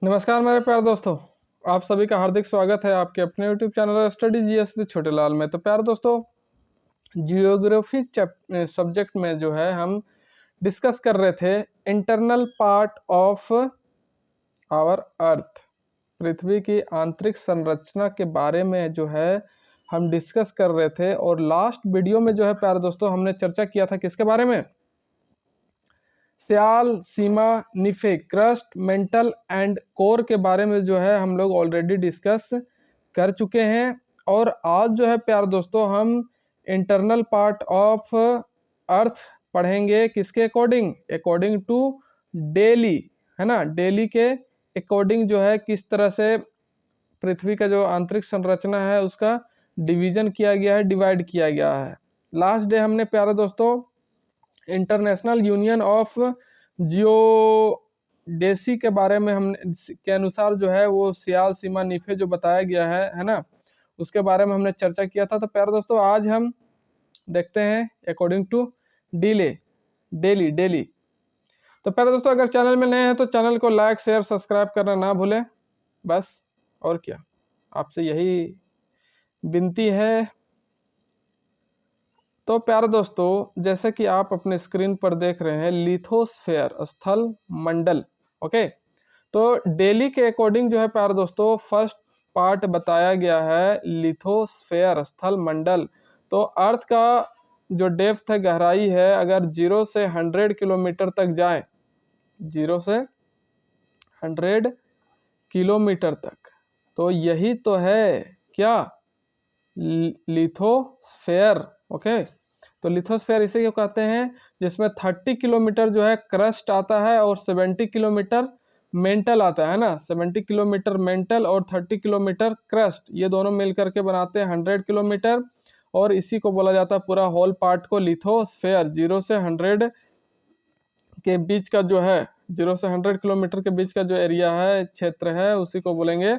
नमस्कार मेरे प्यारे दोस्तों, आप सभी का हार्दिक स्वागत है आपके अपने YouTube channel study GS with छोटे लाल में। तो प्यारे दोस्तों, जियोग्राफी सब्जेक्ट में जो है हम डिस्कस कर रहे थे internal part of our earth, पृथ्वी की आंतरिक संरचना के बारे में जो है हम डिस्कस कर रहे थे। और लास्ट वीडियो में जो है प्यारे दोस्तों हमने चर्चा किया था किसके बारे में? स्याल, सीमा, निफे, क्रस्ट, मेंटल एंड कोर के बारे में जो है हम लोग ऑलरेडी डिस्कस कर चुके हैं। और आज जो है प्यारे दोस्तों हम इंटरनल पार्ट ऑफ अर्थ पढ़ेंगे किसके अकॉर्डिंग? अकॉर्डिंग टू डेली, है ना। डेली के अकॉर्डिंग जो है किस तरह से पृथ्वी का जो आंतरिक संरचना है उसका डिवीजन किया गया है, डिवाइड किया गया है। लास्ट डे हमने प्यारे दोस्तों इंटरनेशनल यूनियन ऑफ जियोडेसी के बारे में हमने के अनुसार जो है वो सियाल, सीमा, निफे जो बताया गया है ना, उसके बारे में हमने चर्चा किया था। तो प्यारे दोस्तों आज हम देखते हैं अकॉर्डिंग टू डेली। तो प्यारे दोस्तों अगर चैनल में नए हैं तो चैनल को लाइक, शेयर, सब्सक्राइब करना ना भूलें। बस और क्या, आपसे यही विनती है। तो प्यारे दोस्तों जैसे कि आप अपने स्क्रीन पर देख रहे हैं लिथोस्फेयर, स्थल मंडल। ओके, तो डेली के अकॉर्डिंग जो है प्यारे दोस्तों फर्स्ट पार्ट बताया गया है लिथोस्फेयर, स्थल मंडल। तो अर्थ का जो डेप्थ है, गहराई है, अगर 0 से 100 किलोमीटर तक जाए, 0 से 100 किलोमीटर तक, तो यही तो है क्या? लिथोस्फेयर। ओके, तो लिथोस्फेयर इसे क्यों कहते हैं? जिसमें 30 किलोमीटर जो है क्रस्ट आता है और 70 किलोमीटर मेंटल आता है ना। 70 किलोमीटर मेंटल और 30 किलोमीटर क्रस्ट, ये दोनों मिलकर के बनाते हैं 100 किलोमीटर। और इसी को बोला जाता है पूरा होल पार्ट को लिथोस्फेयर। 0 से 100 के बीच का जो है, 0 से 100 किलोमीटर के बीच का जो एरिया है, क्षेत्र है, उसी को बोलेंगे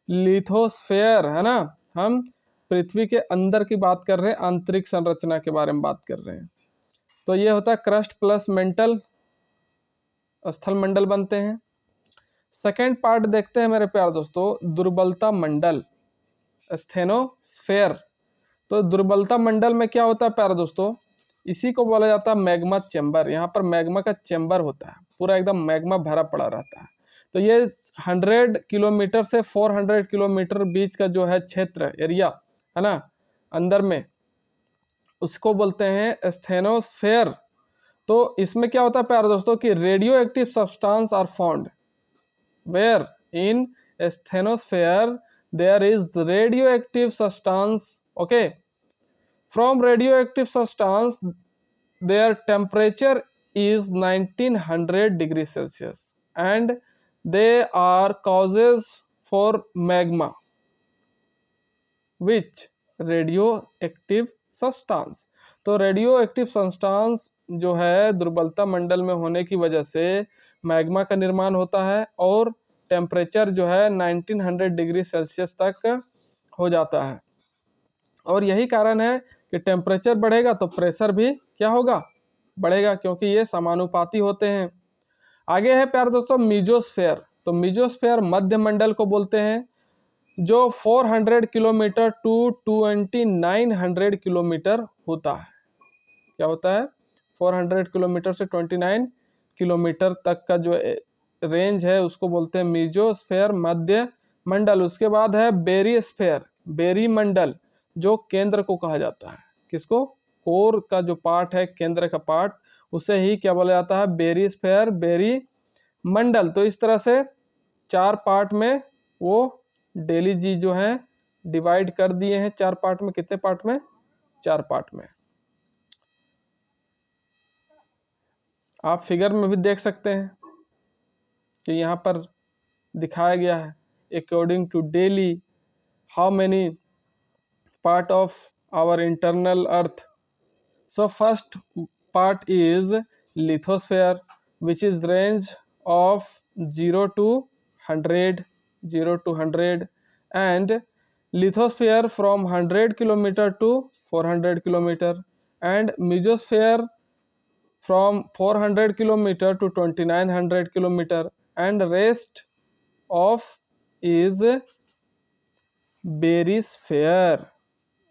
लिथोस्फेयर, है ना। हम पृथ्वी के अंदर की बात कर रहे हैं, आंतरिक संरचना के बारे में बात कर रहे हैं। तो ये होता है क्रस्ट प्लस मेंटल, स्थल मंडल बनते हैं। सेकेंड पार्ट देखते हैं मेरे प्यारे दोस्तों, दुर्बलता मंडल, स्थेनोस्फेयर। तो दुर्बलता मंडल में क्या होता है प्यारे दोस्तों? इसी को बोला जाता है मैग्मा चेंबर। यहाँ पर मैग्मा का चेंबर होता है, पूरा एकदम मैग्मा भरा पड़ा रहता है। तो ये 100 किलोमीटर से 400 किलोमीटर बीच का जो है क्षेत्र, एरिया, है ना, अंदर में, उसको बोलते हैं स्थेनोस्फेयर। तो इसमें क्या होता है प्यारे दोस्तों कि radio active substance are found where in asthenosphere there is radioactive substance. Okay, from radioactive substance their temperature is 1900 degrees Celsius and they are causes for magma which radioactive substance। तो रेडियो एक्टिव सब्सटेंस जो है दुर्बलता मंडल में होने की वजह से magma का निर्माण होता है और टेम्परेचर जो है 1900 डिग्री सेल्सियस तक हो जाता है। और यही कारण है कि टेम्परेचर बढ़ेगा तो प्रेशर भी क्या होगा? बढ़ेगा, क्योंकि ये समानुपाती होते हैं। आगे है प्यारे दोस्तों मीजोस्फेयर। तो मीजोस्फेयर मध्य मंडल को बोलते हैं, जो 400 किलोमीटर टू 2900 किलोमीटर होता है। क्या होता है? 400 किलोमीटर से 29 किलोमीटर तक का जो रेंज है उसको बोलते हैं मीजोस्फेयर, मध्य मंडल। उसके बाद है बेरीस्फेयर, बेरी मंडल, जो केंद्र को कहा जाता है। किसको? कोर का जो पार्ट है, केंद्र का पार्ट, उसे ही क्या बोला जाता है? बेरीस्फेयर, बेरी मंडल। तो इस तरह से 4 पार्ट में वो डेली जी जो है डिवाइड कर दिए हैं 4 पार्ट में। कितने पार्ट में? 4 पार्ट में। आप फिगर में भी देख सकते हैं कि यहाँ पर दिखाया गया है according to daily how many part of our internal earth. So first part is lithosphere, which is range of 0 to 100, 0 to 100, and lithosphere from 100 kilometer to 400 kilometer, and mesosphere from 400 kilometer to 2900 kilometer, and rest of is barysphere,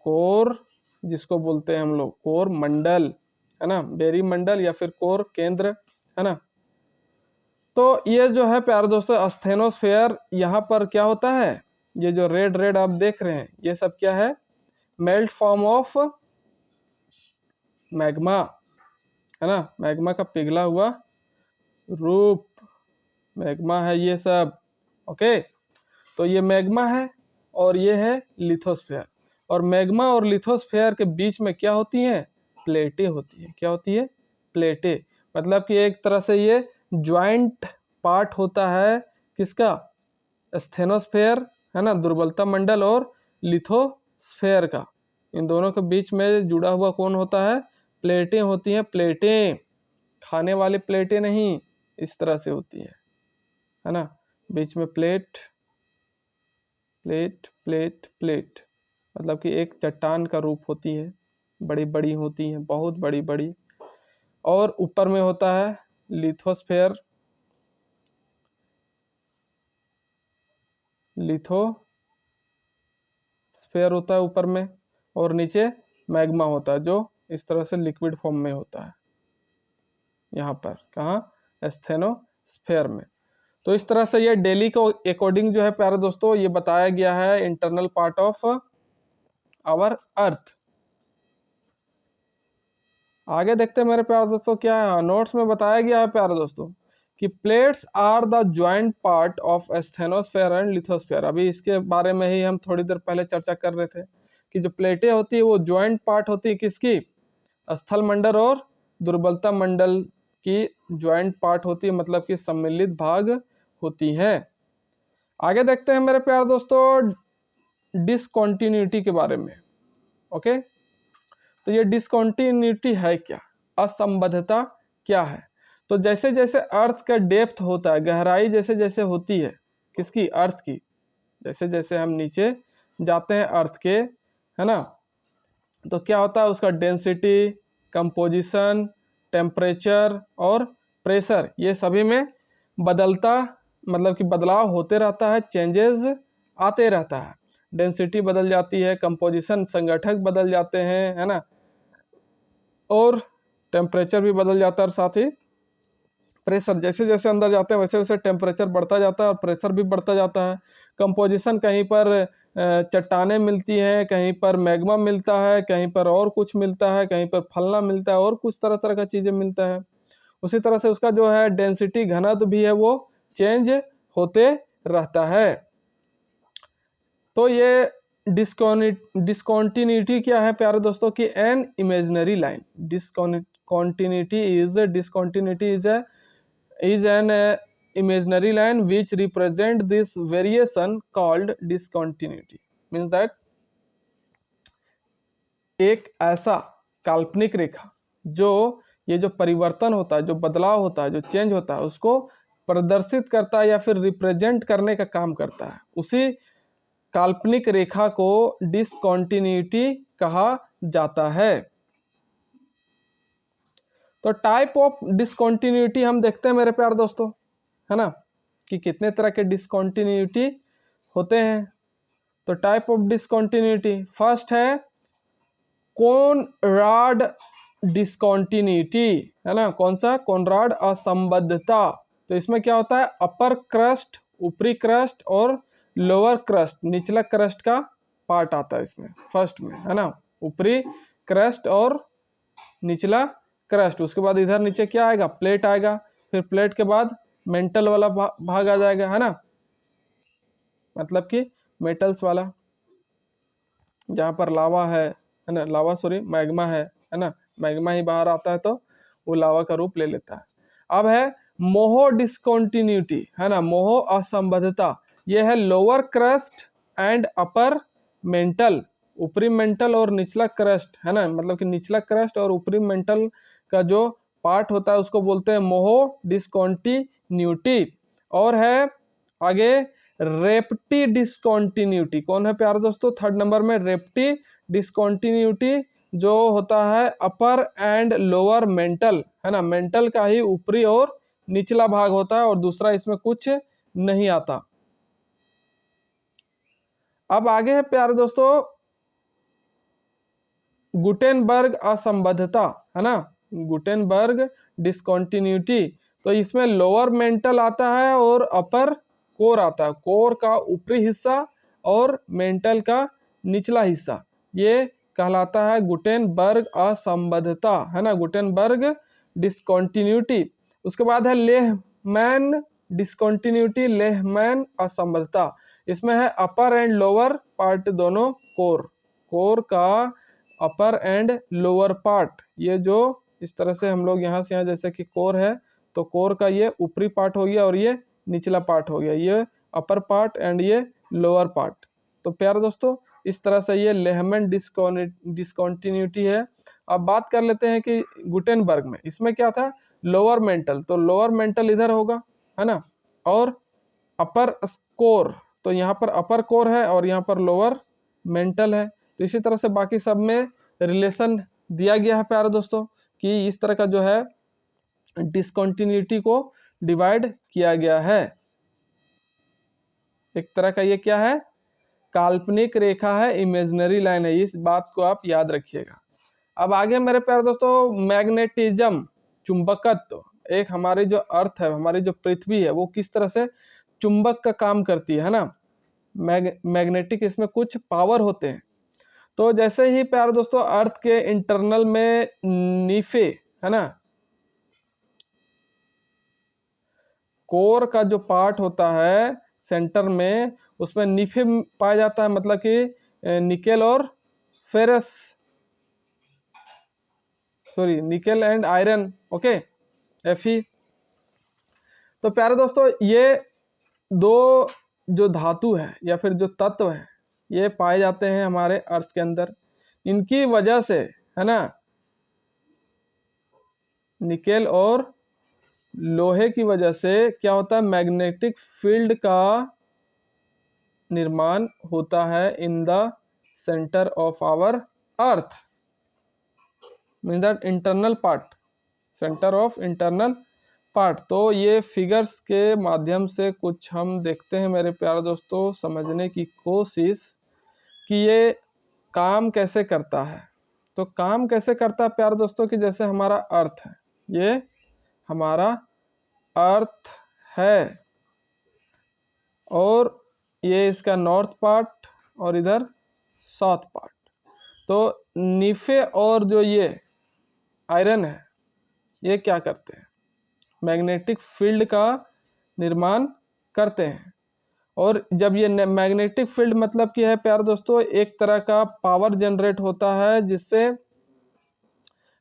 core जिसको बोलते हैं हम लोग core मंडल, है ना, berry मंडल या फिर core केंद्र, है ना। तो ये जो है प्यारे दोस्तों स्टेनोस्फेयर, यहाँ पर क्या होता है, ये जो रेड रेड आप देख रहे हैं ये सब क्या है, मेल्ट फॉर्म ऑफ मैग्मा, है ना, मैग्मा का पिघला हुआ रूप, मैग्मा है ये सब। ओके, तो ये मैग्मा है और ये है लिथोस्फेयर, और मैग्मा और लिथोस्फेयर के बीच में क्या होती हैं, प्लेटें होती हैं। क्या होती है, प्लेटें, मतलब कि एक तरह से ये ज्वाइंट पार्ट होता है किसका, स्टेनोस्फेयर, है ना, दुर्बलता मंडल, और लिथोस्फेयर का, इन दोनों के बीच में जुड़ा हुआ कौन होता है, प्लेटें होती हैं। प्लेटें खाने वाली प्लेटें नहीं, इस तरह से होती है ना, बीच में प्लेट प्लेट प्लेट प्लेट, मतलब कि एक चट्टान का रूप होती है, बड़ी बड़ी होती हैं, बहुत बड़ी बड़ी, और ऊपर में होता है लिथोस्फेयर, लिथोस्फेयर होता है ऊपर में, और नीचे मैग्मा होता है जो इस तरह से लिक्विड फॉर्म में होता है, यहाँ पर कहाँ, स्टेनोस्फेयर में। तो इस तरह से ये डेली को अकॉर्डिंग जो है प्यारे दोस्तों ये बताया गया है internal part of our earth. आगे देखते हैं मेरे प्यारे दोस्तों क्या है, नोट्स में बताया गया है प्यारे दोस्तों कि plates are the joint part of asthenosphere and lithosphere. अभी इसके बारे में ही हम थोड़ी देर पहले चर्चा कर रहे थे कि जो प्लेटें होती है वो ज्वाइंट पार्ट होती है किसकी, स्थल मंडल और दुर्बलता मंडल की ज्वाइंट पार्ट होती है, मतलब कि सम्मिलित भाग होती है। आगे देखते हैं मेरे प्यारे दोस्तों डिसकंटिन्यूटी के बारे में। ओके, तो ये डिसकंटिन्यूटी है क्या, असंबद्धता क्या है। तो जैसे जैसे अर्थ का डेप्थ होता है, गहराई जैसे जैसे होती है किसकी, अर्थ की, जैसे जैसे हम नीचे जाते हैं अर्थ के, है ना, तो क्या होता है उसका डेंसिटी, कंपोजिशन, टेम्परेचर और प्रेशर, ये सभी में बदलता, मतलब कि बदलाव होते रहता है, चेंजेस आते रहता है। डेंसिटी बदल जाती है, कंपोजिशन संगठक बदल जाते हैं, है ना, और टेम्परेचर भी बदल जाता है, और साथ ही प्रेशर, जैसे जैसे अंदर जाते हैं वैसे वैसे टेम्परेचर बढ़ता जाता है और प्रेशर भी बढ़ता जाता है। कंपोजिशन, कहीं पर चट्टानें मिलती हैं, कहीं पर मैग्मा मिलता है, कहीं पर और कुछ मिलता है, कहीं पर फलना मिलता है, और कुछ तरह तरह का चीजें मिलता है। उसी तरह से उसका जो है डेंसिटी, घनत्व भी है वो चेंज होते रहता है। तो ये डिस्कॉन्टिन्यूटी क्या है प्यारे दोस्तों की, an imaginary line, discontinuity is an imaginary line which represent this variation called discontinuity, means that एक ऐसा काल्पनिक रेखा जो ये जो परिवर्तन होता है, जो बदलाव होता है, जो चेंज होता है, उसको प्रदर्शित करता है या फिर रिप्रेजेंट करने का काम करता है, उसी काल्पनिक रेखा को डिसकंटिन्यूटी कहा जाता है। तो टाइप ऑफ डिसकंटिन्यूटी हम देखते हैं मेरे प्यारे दोस्तों, है ना, कि कितने तरह के डिसकंटिन्यूटी होते हैं। तो टाइप ऑफ डिसकंटिन्यूटी, फर्स्ट है कोनराड डिसकंटिन्यूटी, है ना, कौन सा, कोनराड असंबद्धता। तो इसमें क्या होता है, अपर क्रस्ट, ऊपरी क्रस्ट, और लोअर क्रस्ट, निचला क्रस्ट का पार्ट आता है इसमें फर्स्ट में, है ना, ऊपरी क्रस्ट और निचला क्रस्ट, उसके बाद इधर नीचे क्या आएगा, प्लेट आएगा, फिर प्लेट के बाद मेंटल वाला भाग आ जाएगा, है ना, मतलब कि मेटल्स वाला, जहाँ पर लावा है ना, लावा सॉरी मैग्मा है ना, मैग्मा ही बाहर आता है तो वो लावा का रूप ले लेता है। अब है मोहो डिसकंटिन्यूटी, है ना, मोहो असंबद्धता, ये है lower crust and upper mantle, ऊपरी मेंटल और निचला क्रस्ट, है ना, मतलब कि निचला क्रस्ट और ऊपरी मेंटल का जो पार्ट होता है उसको बोलते हैं मोहो डिसकंटिन्यूटी। और है आगे रेप्टी डिसकंटिन्यूटी, कौन है प्यारे दोस्तों, थर्ड नंबर में रेप्टी डिसकंटिन्यूटी, जो होता है अपर एंड लोअर मेंटल, है ना, मेंटल का ही ऊपरी और निचला भाग होता है और दूसरा इसमें कुछ नहीं आता। अब आगे है प्यारे दोस्तों गुटेनबर्ग असंबद्धता, है ना, गुटेनबर्ग डिस्कंटिन्यूटी। तो इसमें लोअर मेंटल आता है और अपर कोर आता है, कोर का ऊपरी हिस्सा और मेंटल का निचला हिस्सा, ये कहलाता है गुटेनबर्ग असंबद्धता, है ना, गुटेनबर्ग डिस्कंटिन्यूटी। उसके बाद है लेहमैन डिस्कंटिन्यूटी, लेहमैन असंबद्धता। इसमें है अपर एंड लोअर पार्ट दोनों कोर, कोर का अपर एंड लोअर पार्ट, ये जो इस तरह से हम लोग यहाँ से यहाँ जैसे कि कोर है तो कोर का ये ऊपरी पार्ट हो गया और ये निचला पार्ट हो गया, ये अपर पार्ट एंड ये लोअर पार्ट। तो प्यारे दोस्तों इस तरह से ये लेहमैन डिस्कंटिन्यूटी है। अब बात कर लेते हैं कि गुटेनबर्ग में इसमें क्या था, लोअर मेंटल, तो लोअर मेंटल इधर होगा, है ना, और अपर कोर, तो यहाँ पर अपर कोर है और यहाँ पर लोअर मेंटल है। तो इसी तरह से बाकी सब में रिलेशन दिया गया है प्यारे दोस्तों कि इस तरह का जो है डिस्कंटिन्यूटी को डिवाइड किया गया है। एक तरह का ये क्या है, काल्पनिक रेखा है, इमेजिनरी लाइन है, इस बात को आप याद रखिएगा। अब आगे मेरे प्यारे दोस्तों मैग्नेटिज्म, चुंबकत्व, एक हमारी जो अर्थ है, हमारी जो पृथ्वी है वो किस तरह से चुंबक का काम करती है ना, मैग्नेटिक इसमें कुछ पावर होते हैं। तो जैसे ही प्यारे दोस्तों अर्थ के इंटरनल में नीफे, है ना, कोर का जो पार्ट होता है सेंटर में उसमें नीफे पाया जाता है, मतलब कि निकेल और ferrous, sorry nickel and iron, okay, Fe। तो प्यारे दोस्तों ये दो जो धातु है या फिर जो तत्व है ये पाए जाते हैं हमारे अर्थ के अंदर। इनकी वजह से, है ना, निकेल और लोहे की वजह से क्या होता है, मैग्नेटिक फील्ड का निर्माण होता है in the centre of our earth, mean that internal part, centre of internal part. तो ये फिगर्स के माध्यम से कुछ हम देखते हैं मेरे प्यारे दोस्तों, समझने की कोशिश कि ये काम कैसे करता है। तो काम कैसे करता है प्यारे दोस्तों कि जैसे हमारा अर्थ है, ये हमारा अर्थ है और ये इसका नॉर्थ पार्ट और इधर साउथ पार्ट। तो नीफे और जो ये आयरन है ये क्या करते हैं, मैग्नेटिक फील्ड का निर्माण करते हैं। और जब ये मैग्नेटिक फील्ड मतलब कि है प्यारे दोस्तों एक तरह का पावर जनरेट होता है जिससे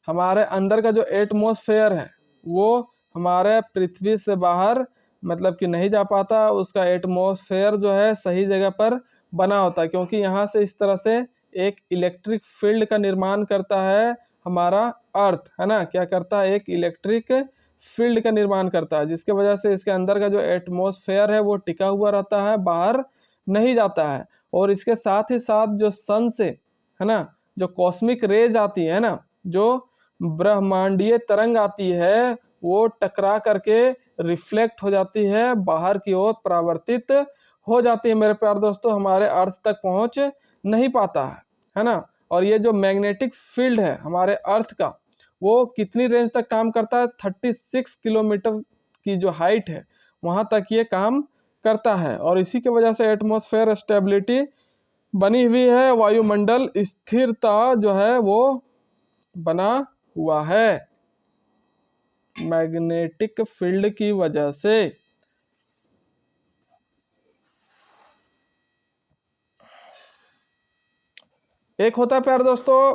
हमारे अंदर का जो एटमॉस्फेयर है वो हमारे पृथ्वी से बाहर मतलब कि नहीं जा पाता, उसका एटमॉस्फेयर जो है सही जगह पर बना होता है, क्योंकि यहाँ से इस तरह से एक इलेक्ट्रिक फील्ड का निर्माण करता है हमारा अर्थ, है ना, क्या करता है, एक इलेक्ट्रिक फील्ड का निर्माण करता है, जिसके वजह से इसके अंदर का जो एटमॉस्फेयर है वो टिका हुआ रहता है, बाहर नहीं जाता है। और इसके साथ ही साथ जो सन से, है ना, जो कॉस्मिक रेज आती है ना, जो ब्रह्मांडीय तरंग आती है वो टकरा करके रिफ्लेक्ट हो जाती है, बाहर की ओर परावर्तित हो जाती है मेरे प्यारे दोस्तों, हमारे अर्थ तक पहुंच नहीं पाता है ना। और ये जो मैग्नेटिक फील्ड है हमारे अर्थ का वो कितनी रेंज तक काम करता है, 36 किलोमीटर की जो हाइट है वहां तक ये काम करता है। और इसी की वजह से एटमॉस्फेयर स्टेबिलिटी बनी हुई है, वायुमंडल स्थिरता जो है वो बना हुआ है मैग्नेटिक फील्ड की वजह से। एक होता है प्यारे दोस्तों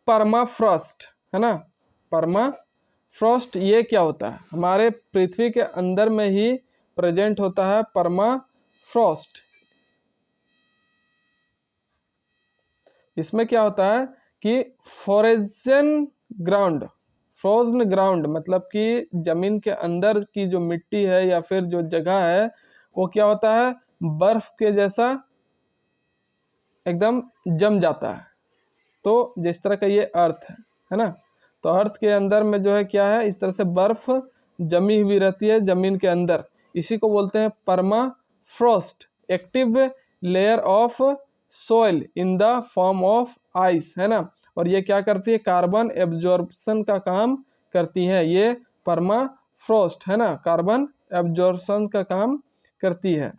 परमाफ्रॉस्ट, है ना, परमाफ्रॉस्ट ये क्या होता है, हमारे पृथ्वी के अंदर में ही प्रेजेंट होता है परमाफ्रॉस्ट। इसमें क्या होता है कि फ्रोजन ग्राउंड, फ्रोजन ग्राउंड मतलब कि जमीन के अंदर की जो मिट्टी है या फिर जो जगह है वो क्या होता है, बर्फ के जैसा एकदम जम जाता है। तो जिस तरह का ये अर्थ है ना, तो अर्थ के अंदर में जो है क्या है, इस तरह से बर्फ जमी हुई रहती है जमीन के अंदर, इसी को बोलते हैं permafrost. Active layer of soil in the form of ice, है ना। और ये क्या करती है, कार्बन एब्जॉर्प्शन का काम करती है, ये परमाफ्रॉस्ट, है ना, कार्बन एब्जॉर्प्शन का काम करती है।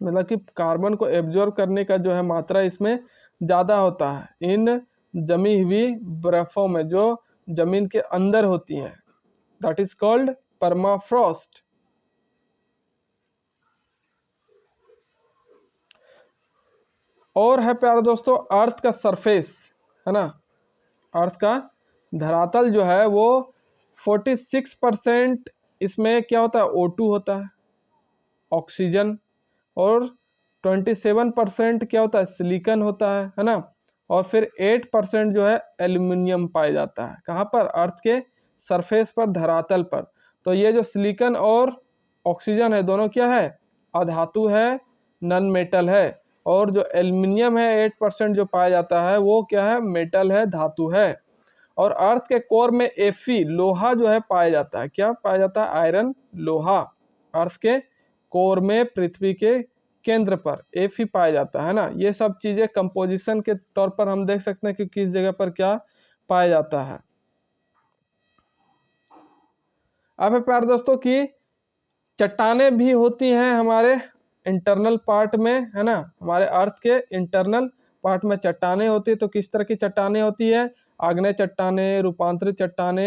मतलब कि कार्बन को एब्जॉर्ब करने का जो है मात्रा इसमें ज़्यादा होता है इन जमी हुई बर्फों में जो जमीन के अंदर होती हैं, दैट इज कॉल्ड परमाफ्रॉस्ट। और है प्यारे दोस्तों अर्थ का सरफेस, है ना, अर्थ का धरातल जो है वो 46% इसमें क्या होता है, O2 होता है, ऑक्सीजन, और 27% क्या होता है, सिलिकॉन होता है ना। और फिर 8% जो है एल्यूमिनियम पाया जाता है, कहाँ पर, अर्थ के सरफेस पर, धरातल पर। तो ये जो सिलिकॉन और ऑक्सीजन है दोनों क्या है, अधातु है, नॉन मेटल है। और जो एल्यूमिनियम है 8% जो पाया जाता है वो क्या है, मेटल है, धातु है। और अर्थ के कोर में Fe लोहा जो है पाया जाता है, क्या पाया जाता है, आयरन, लोहा। अर्थ के कोर में पृथ्वी के केंद्र पर Fe पाया जाता है ना। ये सब चीजें कंपोजिशन के तौर पर हम देख सकते हैं कि किस जगह पर क्या पाया जाता है। अब है प्यारे दोस्तों की चट्टाने भी होती हैं हमारे इंटरनल पार्ट में, है ना, हमारे अर्थ के इंटरनल पार्ट में चट्टाने होती है। तो किस तरह की चट्टाने होती है, आग्नेय चट्टाने, रूपांतरित चट्टाने,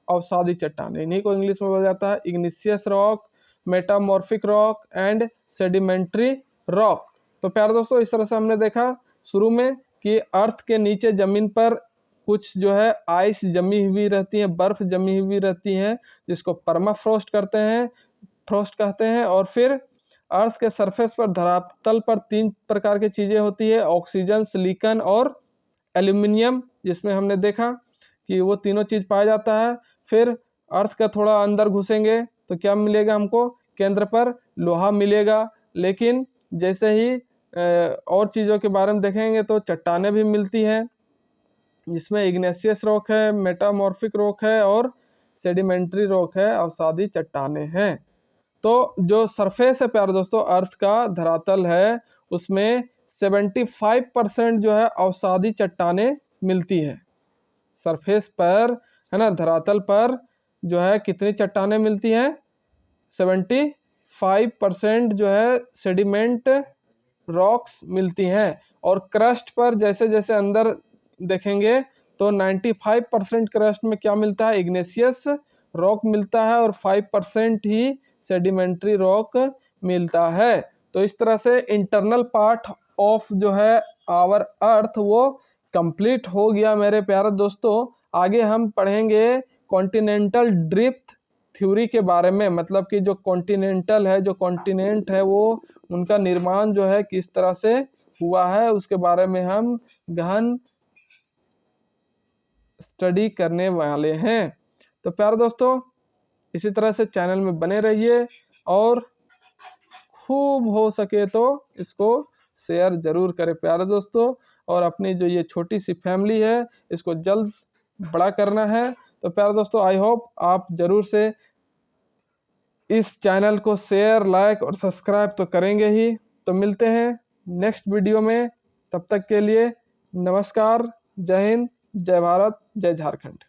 अवसादी चट्टाने, इन्हीं को इंग्लिश में बोला जाता है igneous rock, metamorphic rock and sedimentary rock. तो प्यारे दोस्तों इस तरह से हमने देखा शुरू में कि अर्थ के नीचे जमीन पर कुछ जो है आइस जमी हुई रहती है, बर्फ जमी हुई रहती है, जिसको परमाफ्रॉस्ट करते हैं, फ्रॉस्ट कहते हैं। और फिर अर्थ के सरफेस पर, धरातल पर 3 प्रकार की चीजें होती है, ऑक्सीजन, सिलिकॉन और एल्यूमिनियम, जिसमें हमने देखा कि वो तीनों चीज पाया जाता है। फिर अर्थ का थोड़ा अंदर घुसेंगे तो क्या मिलेगा हमको, केंद्र पर लोहा मिलेगा। लेकिन जैसे ही और चीजों के बारे में देखेंगे तो चट्टाने भी मिलती हैं, जिसमें इग्नेशियस रॉक है, मेटामॉर्फिक रॉक है और सेडिमेंट्री रॉक है, अवसादी चट्टाने हैं। तो जो सरफेस है प्यारे दोस्तों अर्थ का धरातल है, उसमें 75% जो है अवसादी चट्टाने मिलती है सरफेस पर, है ना, धरातल पर जो है कितनी चट्टाने मिलती हैं, 75% जो है सेडिमेंट रॉक्स मिलती हैं। और क्रस्ट पर जैसे जैसे अंदर देखेंगे तो 95% क्रस्ट में क्या मिलता है, इग्नेशियस रॉक मिलता है, और 5% ही सेडिमेंट्री रॉक मिलता है। तो इस तरह से इंटरनल पार्ट ऑफ जो है आवर अर्थ वो कंप्लीट हो गया मेरे प्यारे दोस्तों। आगे हम पढ़ेंगे कॉन्टिनेंटल ड्रिफ्ट थ्योरी के बारे में, मतलब कि जो कॉन्टिनेंटल है, जो कॉन्टिनेंट है वो उनका निर्माण जो है किस तरह से हुआ है, उसके बारे में हम गहन स्टडी करने वाले हैं। तो प्यारे दोस्तों इसी तरह से चैनल में बने रहिए और खूब हो सके तो इसको शेयर जरूर करें प्यारे दोस्तों। और अपनी जो ये छोटी सी फैमिली है इसको जल्द बड़ा करना है। तो प्यारे दोस्तों आई होप आप जरूर से इस चैनल को शेयर, लाइक और सब्सक्राइब तो करेंगे ही। तो मिलते हैं नेक्स्ट वीडियो में, तब तक के लिए नमस्कार, जय हिंद, जय भारत, जय झारखंड।